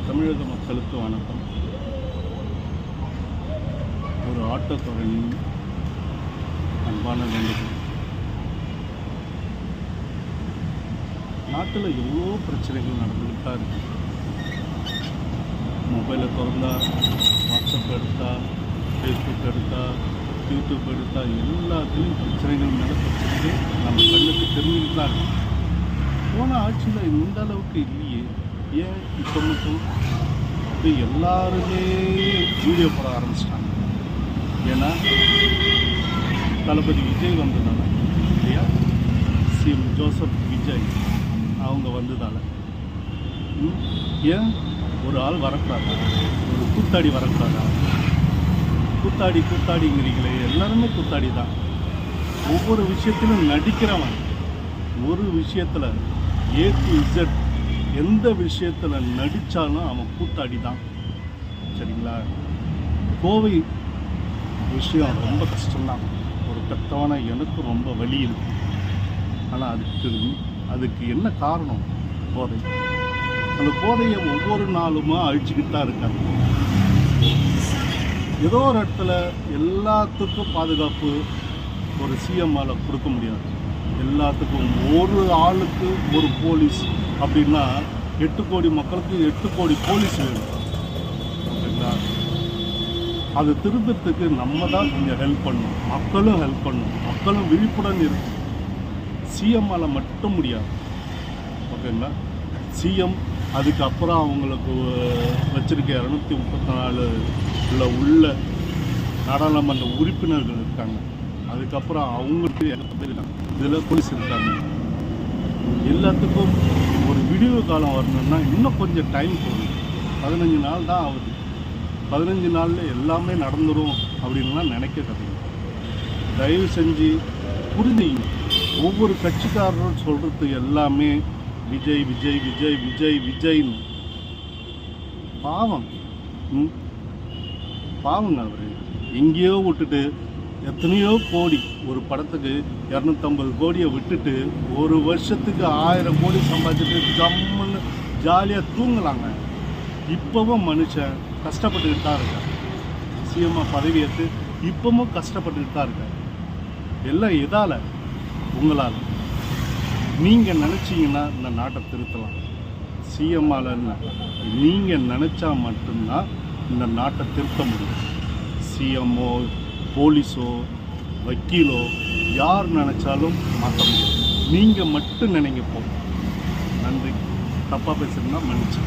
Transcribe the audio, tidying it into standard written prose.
தமிழக மக்களுக்கு வணக்கம். ஒரு ஆட்டோக்காரனின் அன்பான வேண்டுகோள். நாட்டில் எவ்வளோ பிரச்சனைகள் நடந்துகிட்டு தான் இருக்குது. மொபைலை திறந்தா, வாட்ஸ்அப் எடுத்தா, ஃபேஸ்புக் எடுத்தா, யூடியூப் எடுத்தா எல்லாத்துலேயும் பிரச்சனைகள் மேலே பிரச்சனைகள் நம்ம கண்ணுக்கு தெரிஞ்சுக்கிட்டு தான் இருக்குது. போன ஆட்சியில் இந்த அளவுக்கு இல்லையே, ஏன் இப்போ மட்டும் அப்படி எல்லாருமே வீடியோ போட ஆரம்பிச்சிட்டாங்க? ஏன்னா தளபதி விஜய் வந்ததால் இல்லையா, சிஎம் ஜோசப் விஜய் அவங்க வந்ததால். ஏன் ஒரு ஆள் வரக்கூடாதா? ஒரு கூத்தாடி வரக்கூடாதா? கூத்தாடிங்கிறீங்களே, எல்லாருமே கூத்தாடி தான். ஒவ்வொரு விஷயத்திலும் நடிக்கிறவன். ஒரு விஷயத்தில் A to Z எந்த விஷயத்தில் நடித்தாலும் அவன் கூத்தாடி தான். சரிங்களா? கோவை விஷயம் ரொம்ப கஷ்டம்தான். ஒரு பெத்தவனை எனக்கும் ரொம்ப வலி இருக்கு. ஆனால் அதுக்கு என்ன காரணம்? போதை. அந்த போதையை ஒவ்வொரு நாளுமா அழிச்சுக்கிட்டு தான் இருக்காங்க. ஏதோ ஒரு இடத்துல எல்லாத்துக்கும் பாதுகாப்பு ஒரு சிஎம்மால் கொடுக்க முடியாது. எல்லாத்துக்கும் ஒரு ஆளுக்கு ஒரு போலீஸ் அப்படின்னா 8 கோடி மக்களுக்கு 8 கோடி போலீஸ் வேணும். ஓகேங்களா? அது திருத்தத்துக்கு நம்ம தான் கொஞ்சம் ஹெல்ப் பண்ணணும். மக்களும் ஹெல்ப் பண்ணணும். மக்களும் விழிப்புடன் இருக்கும். சிஎம்மால் மட்டும் முடியாது. ஓகேங்களா? சிஎம் அதுக்கப்புறம் அவங்களுக்கு வச்சிருக்க 234 உள்ள நாடாளுமன்ற உறுப்பினர்கள் இருக்காங்க. அதுக்கப்புறம் அவங்களுக்கு 2 பேர் இருக்காங்க. இதில் போலீஸ் இருக்காங்க. எல்லாத்துக்கும் ஒரு விடிவு காலம் வரணும்னா இன்னும் கொஞ்சம் டைம் போகும். 15 நாள் தான் ஆகுது. 15 நாளில் எல்லாமே நடந்துடும் அப்படின்லாம் நினைக்காதீங்க. தயவு செஞ்சு புரிஞ்சுங்க. ஒவ்வொரு கட்சிக்காரரும் சொல்கிறது எல்லாமே விஜய் விஜய் விஜய் விஜய் விஜய்னு. பாவங்க அவர் எங்கேயோ விட்டுட்டு எத்தனையோ கோடி ஒரு படத்துக்கு 250 கோடியை விட்டுட்டு ஒரு வருஷத்துக்கு 1000 கோடி சம்பாதிச்சுட்டு ஜம்முன்னு ஜாலியாக தூங்கலாங்க. இப்போவும் மனுஷன் கஷ்டப்பட்டுக்கிட்டு தான் இருக்கார். சிஎம்மாக பதவி ஏற்று இப்போவும் கஷ்டப்பட்டுக்கிட்டு தான் இருக்கார். எல்லாம் எதால்? உங்களால். நீங்கள் நினச்சிங்கன்னா இந்த நாட்டை திருத்தலாம். சிஎம்மாலன்னு நீங்கள் நினச்சா மட்டும்தான் இந்த நாட்டை திருத்த முடியும். சிஎம்மோ போலீஸோ வக்கீலோ யார் நினச்சாலும் மாற்ற முடியும். நீங்கள் மட்டும் நினைங்க போகும். நன்றி. தப்பாக பேசுகிறேன்னா மன்னிச்சு.